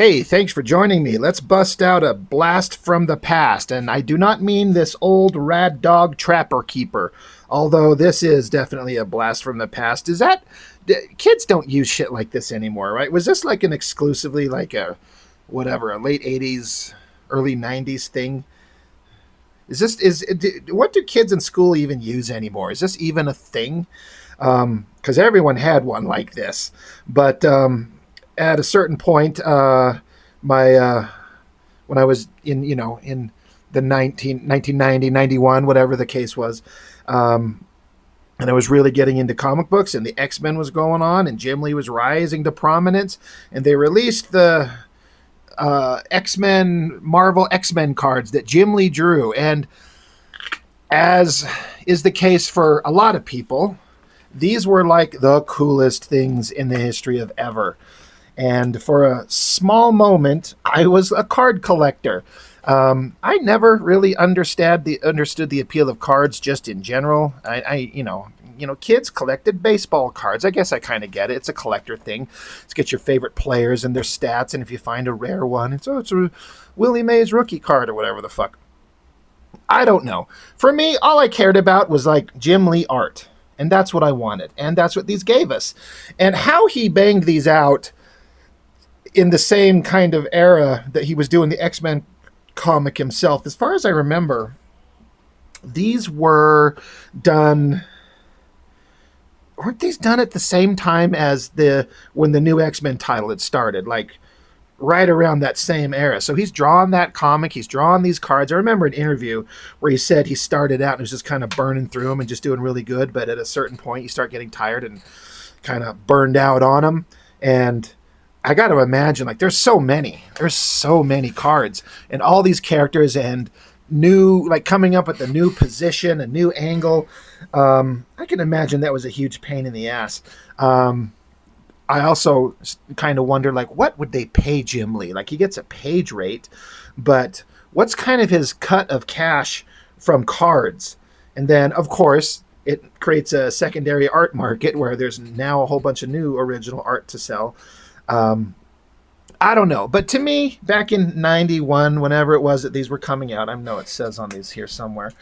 Hey, thanks for joining me. Let's bust out a blast from the past. And I do not mean this old rad dog trapper keeper, although this is definitely a blast from the past. Kids don't use shit like this anymore, right? Was this like an exclusively like a late 80s, early 90s thing? What do kids in school even use anymore? Is this even a thing? Because everyone had one like this. But at a certain point, my when I was in the 1990, 91, whatever the case was, and I was really getting into comic books, and the X-Men was going on, and Jim Lee was rising to prominence, and they released the Marvel X-Men cards that Jim Lee drew. And as is the case for a lot of people, these were like the coolest things in the history of ever. And for a small moment, I was a card collector. I never really understood the appeal of cards just in general. Kids collected baseball cards. I guess I kind of get it. It's a collector thing. It's get your favorite players and their stats, and if you find a rare one, it's a Willie Mays rookie card or whatever the fuck. I don't know. For me, all I cared about was like Jim Lee art, and that's what I wanted, and that's what these gave us. And how he banged these out in the same kind of era that he was doing the X-Men comic himself. As far as I remember, these weren't these done at the same time as when the new X-Men title had started, like right around that same era. So he's drawn that comic, he's drawn these cards. I remember an interview where he said he started out and was just kind of burning through them and just doing really good, but at a certain point you start getting tired and kind of burned out on them. And I got to imagine, like, there's so many cards and all these characters and new, like, coming up with a new position, a new angle. I can imagine that was a huge pain in the ass. I also kind of wonder, like, what would they pay Jim Lee? Like, he gets a page rate, but what's kind of his cut of cash from cards? And then, of course, it creates a secondary art market where there's now a whole bunch of new original art to sell. I don't know, but to me, back in 91, whenever it was that these were coming out, I know it says on these here somewhere,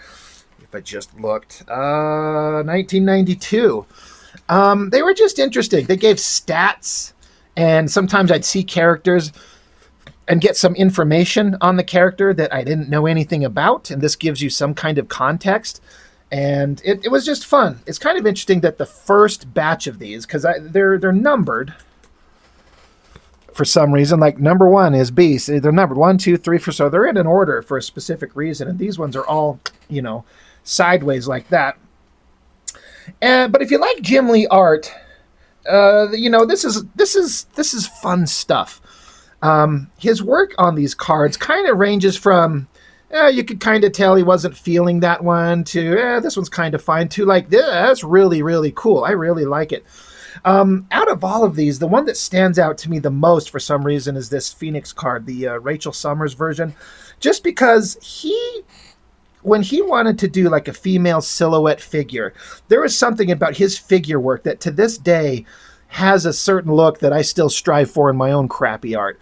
if I just looked, 1992, they were just interesting. They gave stats, and sometimes I'd see characters and get some information on the character that I didn't know anything about, and this gives you some kind of context, and it was just fun. It's kind of interesting that the first batch of these, because they're numbered, for some reason, like number 1 is Beast. They're numbered 1, 2, 3, 4. So they're in an order for a specific reason. And these ones are all, sideways like that. But if you like Jim Lee art, this is fun stuff. His work on these cards kind of ranges from, you could kind of tell he wasn't feeling that one, to this one's kind of fine, to like, that's really, really cool. I really like it. Out of all of these, the one that stands out to me the most for some reason is this Phoenix card, the Rachel Summers version, just because when he wanted to do like a female silhouette figure, there was something about his figure work that to this day has a certain look that I still strive for in my own crappy art.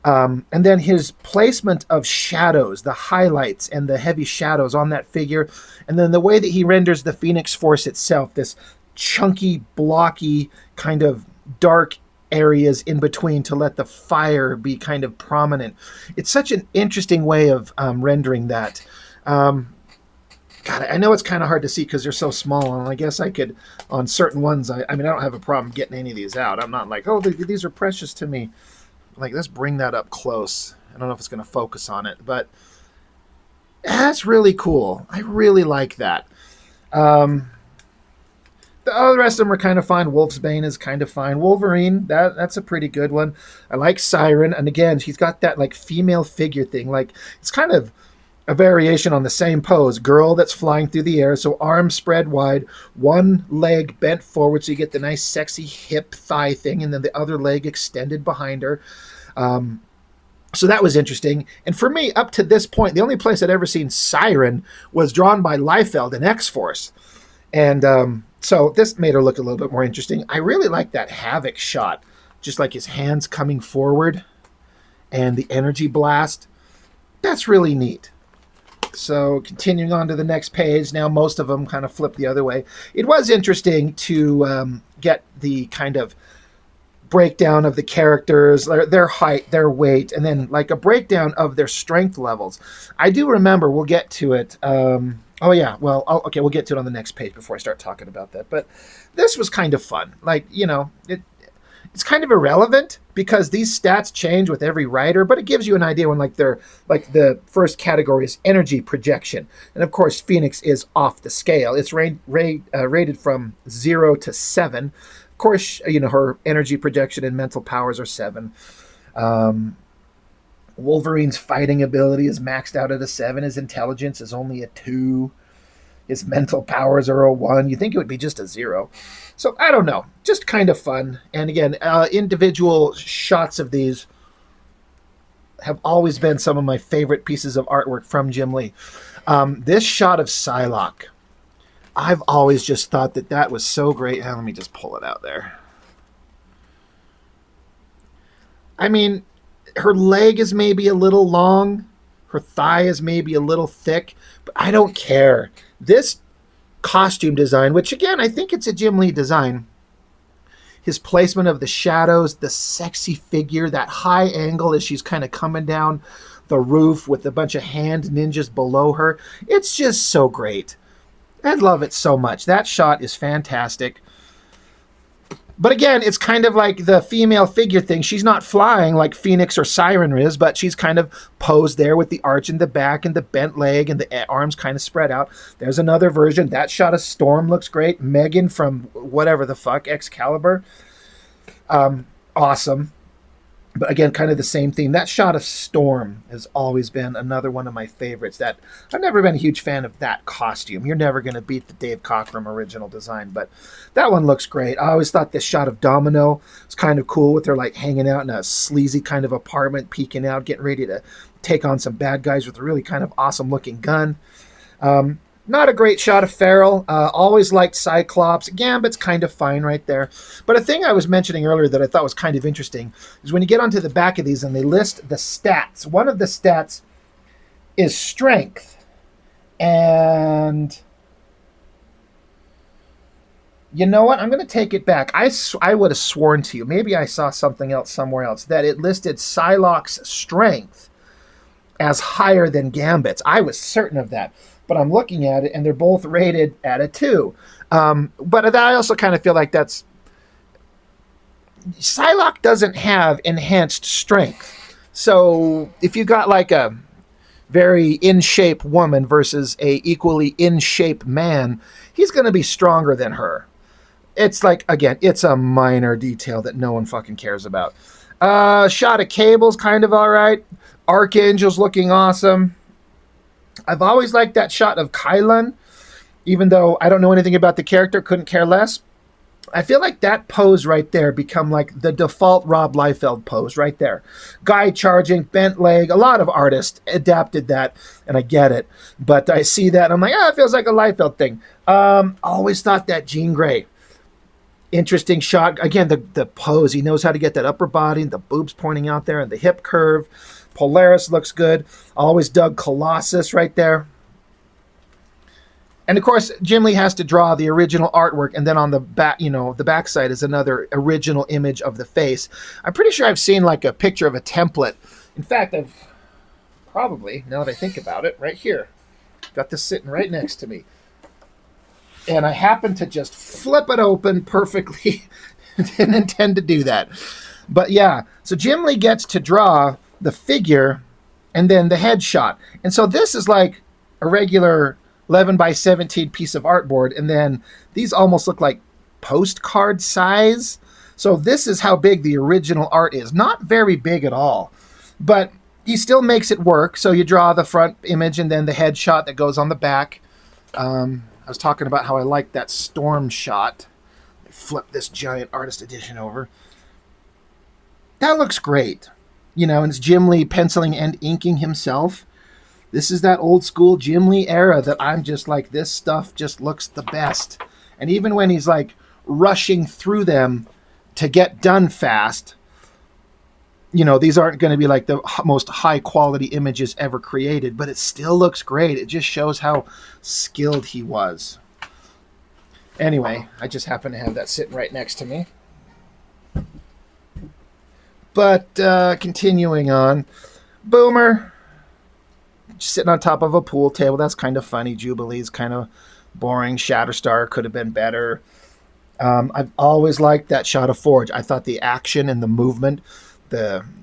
And then his placement of shadows, the highlights and the heavy shadows on that figure, and then the way that he renders the Phoenix Force itself, this chunky, blocky, kind of dark areas in between to let the fire be kind of prominent. It's such an interesting way of rendering that. God, I know it's kind of hard to see because they're so small, and I guess I could, on certain ones, I don't have a problem getting any of these out. I'm not like, oh, these are precious to me. Like, let's bring that up close. I don't know if it's going to focus on it, but that's really cool. I really like that. The rest of them are kind of fine. Wolfsbane is kind of fine. Wolverine, that's a pretty good one. I like Siren, and again, she's got that like female figure thing. Like, it's kind of a variation on the same pose. Girl that's flying through the air, so arms spread wide, one leg bent forward, so you get the nice sexy hip thigh thing, and then the other leg extended behind her. So that was interesting. And for me, up to this point, the only place I'd ever seen Siren was drawn by Liefeld in X-Force. And so this made her look a little bit more interesting. I really like that Havoc shot, just like his hands coming forward and the energy blast. That's really neat. So continuing on to the next page, now most of them kind of flip the other way. It was interesting to get the kind of breakdown of the characters, their height, their weight, and then like a breakdown of their strength levels. I do remember, we'll get to it. Oh yeah, well, okay, we'll get to it on the next page before I start talking about that. But this was kind of fun. Like, you know, it's kind of irrelevant because these stats change with every writer, but it gives you an idea when like they're like the first category is energy projection, and of course Phoenix is off the scale. It's rated from 0 to 7. Of course, you know, her energy projection and mental powers are 7. Wolverine's fighting ability is maxed out at a 7. His intelligence is only a 2. His mental powers are a 1. You think it would be just a 0. So I don't know, just kind of fun. And again, individual shots of these have always been some of my favorite pieces of artwork from Jim Lee. This shot of Psylocke, I've always just thought that that was so great. Let me just pull it out there. I mean, her leg is maybe a little long. Her thigh is maybe a little thick, but I don't care. This costume design, which again, I think it's a Jim Lee design, his placement of the shadows, the sexy figure, that high angle as she's kind of coming down the roof with a bunch of hand ninjas below her. It's just so great. I love it so much. That shot is fantastic. But again, it's kind of like the female figure thing. She's not flying like Phoenix or Siren is, but she's kind of posed there with the arch in the back and the bent leg and the arms kind of spread out. There's another version. That shot of Storm looks great. Megan from whatever the fuck, Excalibur. Awesome. But again, kind of the same theme. That shot of Storm has always been another one of my favorites. That I've never been a huge fan of that costume. You're never going to beat the Dave Cockrum original design, but that one looks great. I always thought this shot of Domino was kind of cool with her like hanging out in a sleazy kind of apartment, peeking out, getting ready to take on some bad guys with a really kind of awesome looking gun. Not a great shot of Feral. Always liked Cyclops. Gambit's kind of fine right there. But a thing I was mentioning earlier that I thought was kind of interesting is when you get onto the back of these and they list the stats. One of the stats is strength. And you know what? I'm going to take it back. I would have sworn to you, maybe I saw something else somewhere else, that it listed Psylocke's strength as higher than Gambit's. I was certain of that. But I'm looking at it, and they're both rated at a 2. But I also kind of feel like that's... Psylocke doesn't have enhanced strength. So if you got like a very in-shape woman versus a equally in-shape man, he's going to be stronger than her. It's like, again, it's a minor detail that no one fucking cares about. Shot of Cable's kind of all right. Archangel's looking awesome. I've always liked that shot of Kylan, even though I don't know anything about the character, couldn't care less. I feel like that pose right there become like the default Rob Liefeld pose right there. Guy charging, bent leg. A lot of artists adapted that, and I get it. But I see that, and I'm like, it feels like a Liefeld thing. Always thought that Jean Grey. Interesting shot. Again, the pose. He knows how to get that upper body, the boobs pointing out there, and the hip curve. Polaris looks good. Always dug Colossus right there. And of course, Jim Lee has to draw the original artwork, and then on the back, you know, the backside is another original image of the face. I'm pretty sure I've seen like a picture of a template. In fact, I've probably, now that I think about it, right here. Got this sitting right next to me. And I happened to just flip it open perfectly. Didn't intend to do that. But yeah, so Jim Lee gets to draw the figure and then the headshot. And so this is like a regular 11 by 17 piece of artboard. And then these almost look like postcard size. So this is how big the original art is. Not very big at all, but he still makes it work. So you draw the front image and then the headshot that goes on the back. I was talking about how I like that Storm shot. Flip this giant artist edition over. That looks great. You know, and it's Jim Lee penciling and inking himself. This is that old school Jim Lee era that I'm just like, this stuff just looks the best. And even when he's like rushing through them to get done fast, you know, these aren't going to be like the most high quality images ever created, but it still looks great. It just shows how skilled he was. Anyway, I just happen to have that sitting right next to me. But continuing on, Boomer sitting on top of a pool table. That's kind of funny. Jubilee's kind of boring. Shatterstar could have been better. I've always liked that shot of Forge. I thought the action and the movement,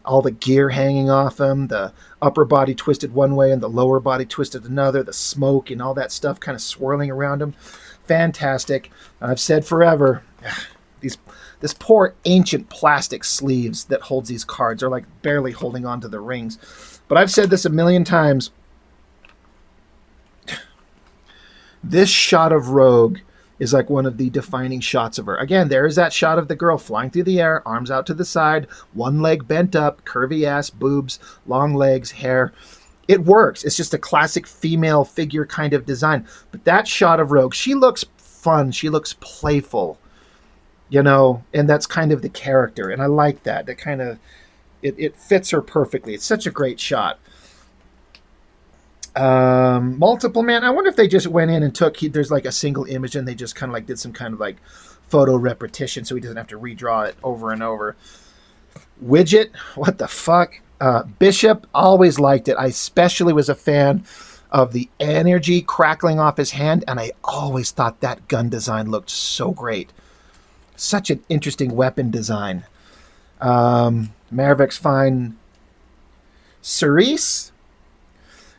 all the gear hanging off him, the upper body twisted one way and the lower body twisted another, the smoke and all that stuff kind of swirling around him. Fantastic. I've said forever, this poor ancient plastic sleeves that holds these cards are like barely holding on to the rings. But I've said this a million times. This shot of Rogue is like one of the defining shots of her. Again, there is that shot of the girl flying through the air, arms out to the side, one leg bent up, curvy ass, boobs, long legs, hair. It works. It's just a classic female figure kind of design. But that shot of Rogue, she looks fun. She looks playful, you know, and that's kind of the character. And I like that. That kind of, it fits her perfectly. It's such a great shot. Multiple Man. I wonder if they just went in and there's like a single image and they just kind of like did some kind of like photo repetition so he doesn't have to redraw it over and over. Widget. What the fuck? Bishop. Always liked it. I especially was a fan of the energy crackling off his hand, and I always thought that gun design looked so great. Such an interesting weapon design. Maravic's fine. Cerise.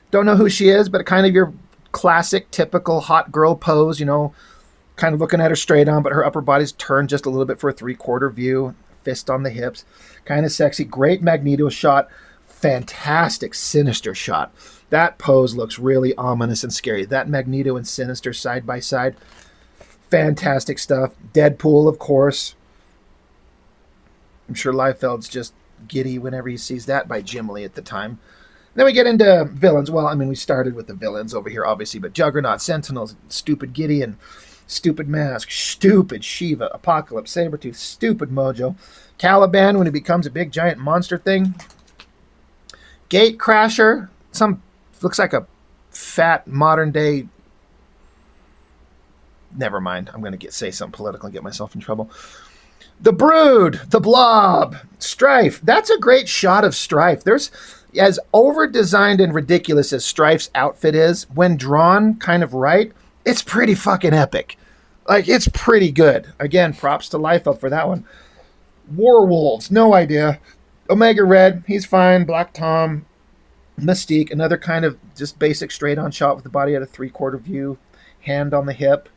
Don't know who she is, but kind of your classic, typical hot girl pose, you know, kind of looking at her straight on, but her upper body's turned just a little bit for a 3/4 view, fist on the hips, kind of sexy. Great Magneto shot, fantastic Sinister shot. That pose looks really ominous and scary. That Magneto and Sinister side by side, fantastic stuff. Deadpool, of course. I'm sure Liefeld's just giddy whenever he sees that by Jim Lee at the time. Then we get into villains. Well, I mean, we started with the villains over here, obviously, but Juggernaut, Sentinels, stupid Gideon, stupid Mask, stupid Shiva, Apocalypse, Sabretooth, stupid Mojo, Caliban when he becomes a big giant monster thing, Gatecrasher, looks like a fat modern day. Never mind. I'm going to say something political and get myself in trouble. The Brood, the Blob, Strife. That's a great shot of Strife. There's as over-designed and ridiculous as Strife's outfit is, when drawn kind of right, it's pretty fucking epic. Like, it's pretty good. Again, props to Liefeld for that one. Warwolves, no idea. Omega Red, he's fine. Black Tom, Mystique, another kind of just basic straight-on shot with the body at a 3/4 view, hand on the hip.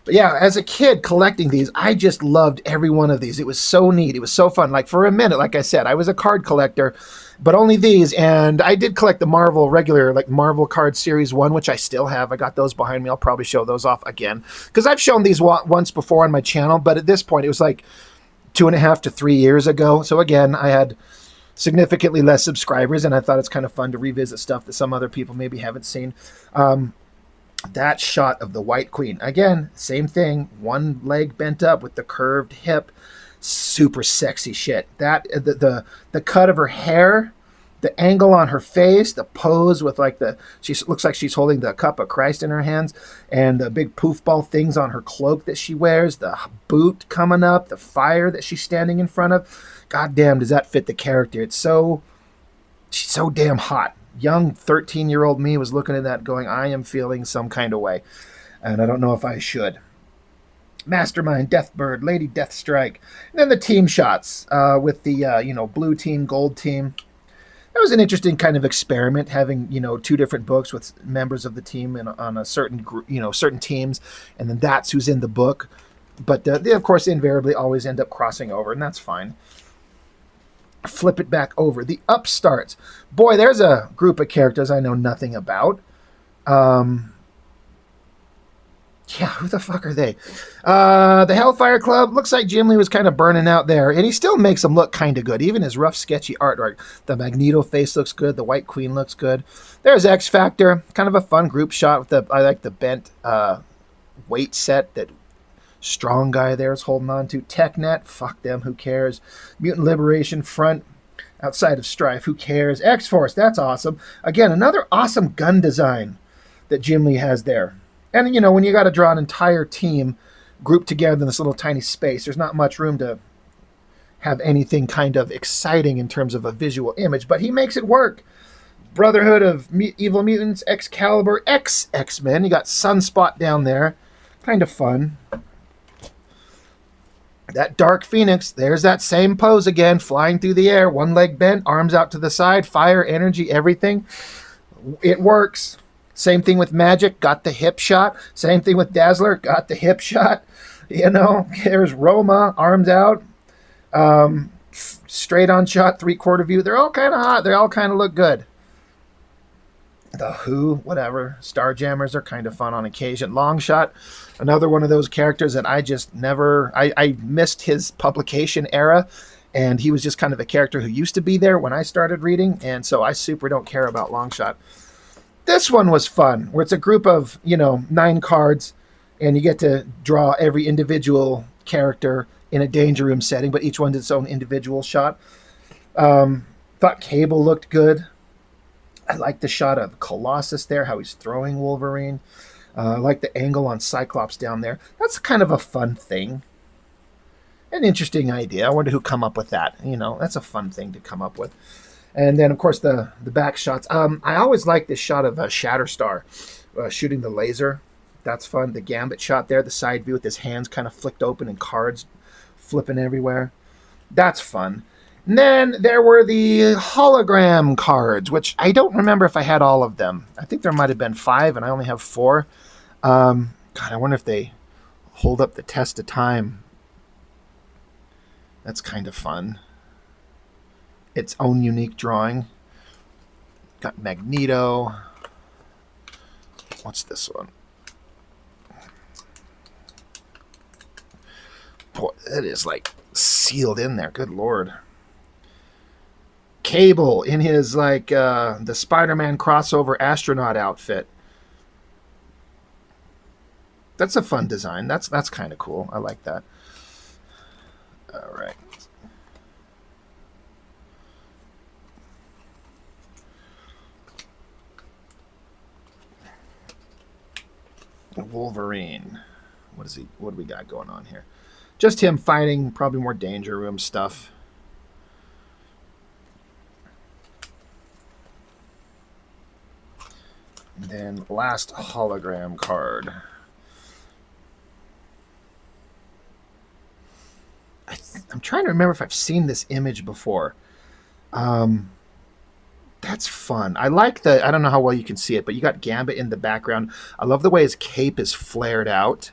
But yeah, as a kid collecting these, I just loved every one of these. It was so neat. It was so fun. Like for a minute, like I said, I was a card collector, but only these. And I did collect the Marvel regular, like Marvel Card Series 1, which I still have. I got those behind me. I'll probably show those off again. Because I've shown these once before on my channel, but at this point, it was like 2.5 to 3 years ago. So again, I had significantly less subscribers, and I thought it's kind of fun to revisit stuff that some other people maybe haven't seen. That shot of the White Queen, again, same thing, one leg bent up with the curved hip, super sexy shit. That the cut of her hair, the angle on her face, the pose with like she looks like she's holding the cup of Christ in her hands, and the big poofball things on her cloak that she wears, the boot coming up, the fire that she's standing in front of. God damn, does that fit the character? She's so damn hot. Young 13-year-old me was looking at that going, I am feeling some kind of way. And I don't know if I should. Mastermind, Deathbird, Lady Deathstrike. And then the team shots with the, blue team, gold team. That was an interesting kind of experiment, having, two different books with members of the team on a certain group, certain teams. And then that's who's in the book. But they, of course, invariably always end up crossing over, and that's fine. Flip it back over. The Upstarts. Boy, there's a group of characters I know nothing about. Yeah, who the fuck are they? The Hellfire Club. Looks like Jim Lee was kind of burning out there, and he still makes them look kind of good. Even his rough, sketchy artwork. The Magneto face looks good. The White Queen looks good. There's X Factor. Kind of a fun group shot with I like the bent weight set that Strong guy there is holding on to. TechNet, fuck them, who cares? Mutant Liberation Front, outside of Strife, who cares? X-Force, that's awesome. Again, another awesome gun design that Jim Lee has there. And, you know, when you got to draw an entire team grouped together in this little tiny space, there's not much room to have anything kind of exciting in terms of a visual image, but he makes it work. Brotherhood of Evil Mutants, Excalibur, X-Men. You got Sunspot down there. Kind of fun. That Dark Phoenix, there's that same pose again, flying through the air, one leg bent, arms out to the side, fire, energy, everything. It works. Same thing with Magic, got the hip shot. Same thing with Dazzler, got the hip shot. You know, there's Roma, arms out, straight on shot, 3/4 view. They're all kind of hot. They all kind of look good. The Who, whatever. Starjammers are kind of fun on occasion. Longshot, another one of those characters that I just never... I missed his publication era, and he was just kind of a character who used to be there when I started reading, and so I super don't care about Longshot. This one was fun, where it's a group of, 9 cards, and you get to draw every individual character in a Danger Room setting, but each one's its own individual shot. Thought Cable looked good. I like the shot of Colossus there, how he's throwing Wolverine. I like the angle on Cyclops down there. That's kind of a fun thing. An interesting idea. I wonder who come up with that. That's a fun thing to come up with. And then, of course, the back shots. I always like this shot of Shatterstar shooting the laser. That's fun. The Gambit shot there, the side view with his hands kind of flicked open and cards flipping everywhere. That's fun. And then there were the hologram cards, which I don't remember if I had all of them. I think there might have been 5, and I only have 4. God, I wonder if they hold up the test of time. That's kind of fun. Its own unique drawing. Got Magneto. What's this one? Boy, that is like sealed in there. Good Lord. Cable in his the Spider-Man crossover astronaut outfit. That's a fun design. That's kind of cool. I like that. All right. Wolverine. What do we got going on here? Just him fighting, probably more Danger Room stuff. And then last hologram card. I'm trying to remember if I've seen this image before. That's fun. I like I don't know how well you can see it, but you got Gambit in the background. I love the way his cape is flared out.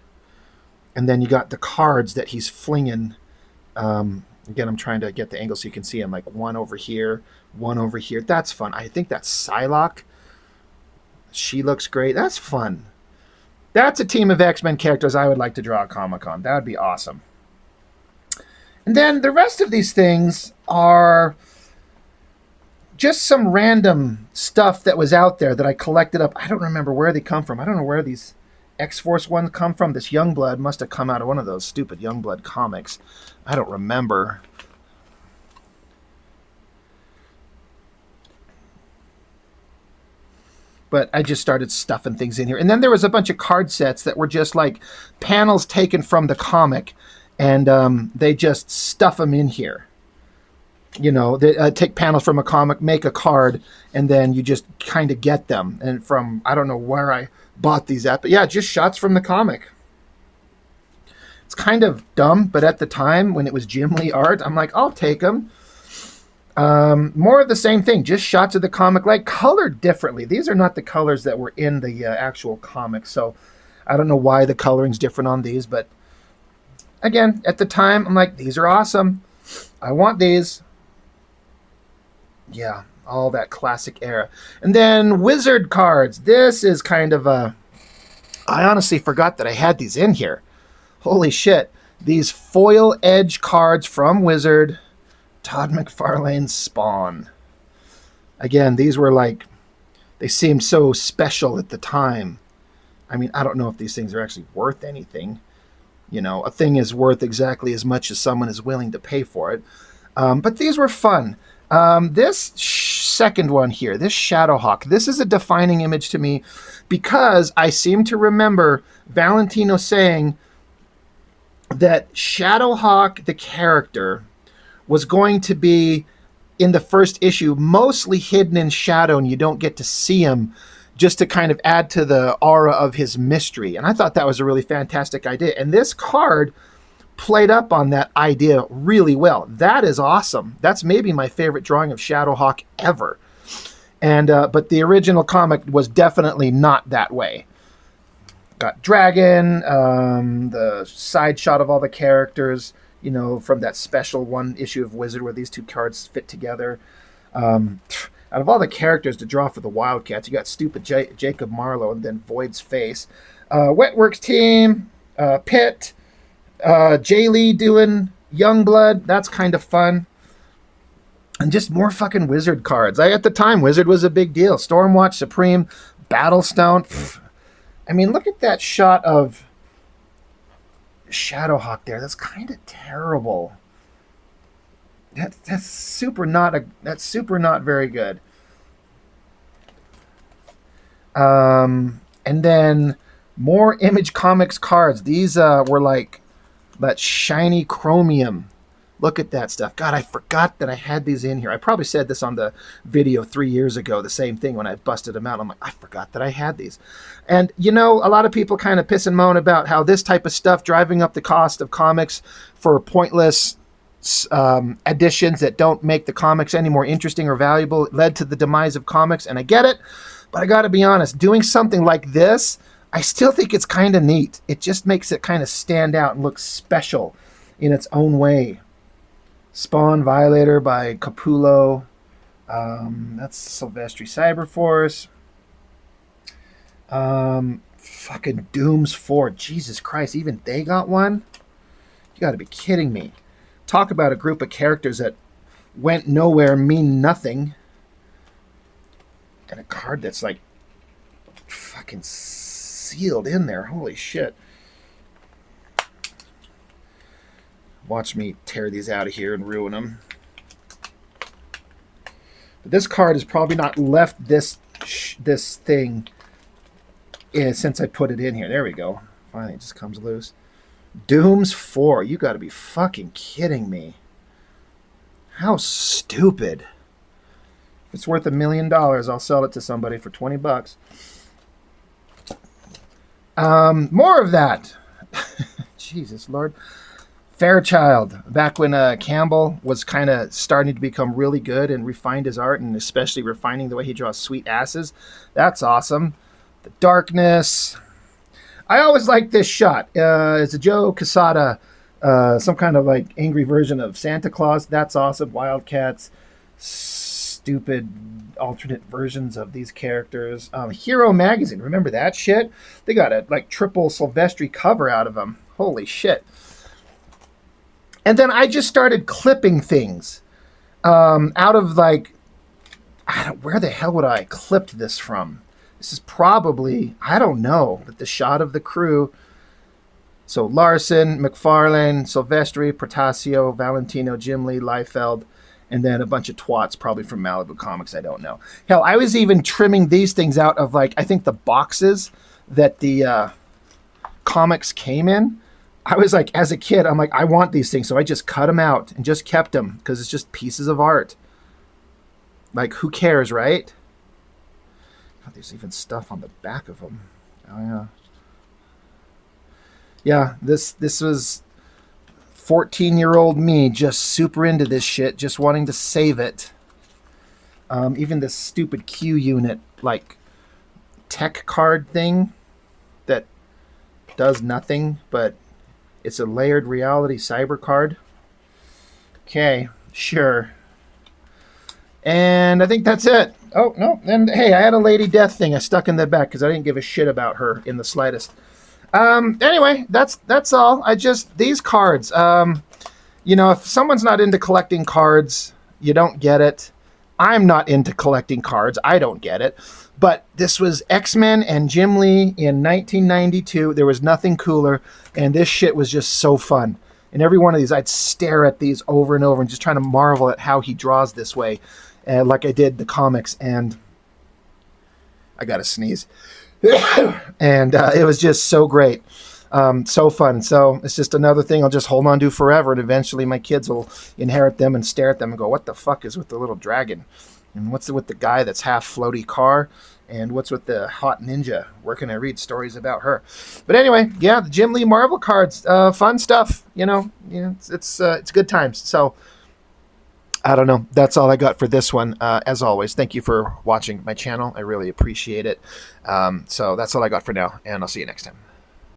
And then you got the cards that he's flinging. Again, I'm trying to get the angle so you can see him. Like one over here, one over here. That's fun. I think that's Psylocke. She looks great. That's fun. That's a team of X-Men characters I would like to draw at Comic-Con. That would be awesome. And then the rest of these things are just some random stuff that was out there that I collected up. I don't remember where they come from. I don't know where these X-Force ones come from. This Youngblood must have come out of one of those stupid Youngblood comics. I don't remember. But I just started stuffing things in here. And then there was a bunch of card sets that were just like panels taken from the comic, and they just stuff them in here. They take panels from a comic, make a card, and then you just kind of get them. And from, I don't know where I bought these at, but yeah, just shots from the comic. It's kind of dumb, but at the time when it was Jim Lee art, I'm like, I'll take them. More of the same thing, just shots of the comic, like colored differently. These are not the colors that were in the actual comic, so I don't know why the coloring's different on these, but again, at the time, I'm like, these are awesome. I want these. Yeah, all that classic era. And then Wizard cards. This is kind of a... I honestly forgot that I had these in here. Holy shit. These foil edge cards from Wizard. Todd McFarlane's Spawn. Again, these were like... They seemed so special at the time. I mean, I don't know if these things are actually worth anything. You know, a thing is worth exactly as much as someone is willing to pay for it. But these were fun. This second one here, this Shadowhawk, this is a defining image to me because I seem to remember Valentino saying that Shadowhawk, the character, was going to be in the first issue mostly hidden in shadow and you don't get to see him, just to kind of add to the aura of his mystery. And I thought that was a really fantastic idea. And this card played up on that idea really well. That is awesome. That's maybe my favorite drawing of Shadowhawk ever. And but the original comic was definitely not that way. Got Dragon, the side shot of all the characters, you know, from that special one issue of Wizard where these two cards fit together. Out of all the characters to draw for the Wildcats, you got stupid Jacob Marlowe and then Void's face. Wetworks team, Pitt, Jay Lee doing Youngblood. That's kind of fun. And just more fucking Wizard cards. At the time, Wizard was a big deal. Stormwatch, Supreme, Battlestone. Pff. I mean, look at that shot of Shadowhawk there. That's kind of terrible. That's super not very good. And then more Image Comics cards. These were like that shiny chromium. Look at that stuff. God, I forgot that I had these in here. I probably said this on the video 3 years ago, the same thing when I busted them out. I'm like, I forgot that I had these. And, you know, a lot of people kind of piss and moan about how this type of stuff driving up the cost of comics for pointless additions that don't make the comics any more interesting or valuable led to the demise of comics. And I get it, but I got to be honest, doing something like this, I still think it's kind of neat. It just makes it kind of stand out and look special in its own way. Spawn Violator by Capullo. That's Silvestri Cyberforce. Fucking Dooms 4. Jesus Christ, even they got one? You gotta be kidding me. Talk about a group of characters that went nowhere, mean nothing. And a card that's like fucking sealed in there. Holy shit. Watch me tear these out of here and ruin them. But this card has probably not left this thing since I put it in here. There we go. Finally, it just comes loose. Dooms 4. You got to be fucking kidding me. How stupid. If it's worth $1 million, I'll sell it to somebody for 20 bucks. More of that. Jesus Lord. Fairchild, back when Campbell was kind of starting to become really good and refined his art, and especially refining the way he draws sweet asses. That's awesome. The Darkness. I always liked this shot. It's a Joe Quesada, some kind of like angry version of Santa Claus. That's awesome. Wildcats. Stupid alternate versions of these characters. Hero Magazine. Remember that shit? They got a like triple Silvestri cover out of them. Holy shit. And then I just started clipping things out of like, where the hell would I have clipped this from? This is probably, I don't know, but the shot of the crew. So Larson, McFarlane, Silvestri, Protasio, Valentino, Jim Lee, Liefeld, and then a bunch of twats probably from Malibu Comics. I don't know. Hell, I was even trimming these things out of like, I think the boxes that the comics came in. I was like, as a kid, I'm like, I want these things. So I just cut them out and just kept them because it's just pieces of art. Like, who cares, right? Oh, there's even stuff on the back of them. Oh, yeah. Yeah, this was 14-year-old me just super into this shit, just wanting to save it. Even this stupid Q unit, like, tech card thing that does nothing, but it's a layered reality cyber card. Okay, sure. And I think that's it. Oh, no. And hey, I had a Lady Death thing I stuck in the back because I didn't give a shit about her in the slightest. Anyway, that's all. These cards, you know, if someone's not into collecting cards, you don't get it. I'm not into collecting cards. I don't get it. But this was X-Men and Jim Lee in 1992. There was nothing cooler, and this shit was just so fun. And every one of these, I'd stare at these over and over and just trying to marvel at how he draws this way, like I did the comics. And I got to sneeze. And it was just so great. So fun. So it's just another thing I'll just hold on to forever, and eventually my kids will inherit them and stare at them and go, what the fuck is with the little dragon? And what's with the guy that's half floaty car? And what's with the hot ninja? Where can I read stories about her? But anyway, yeah, the Jim Lee Marvel cards, fun stuff. It's good times. So I don't know. That's all I got for this one. As always, thank you for watching my channel. I really appreciate it. So that's all I got for now, and I'll see you next time.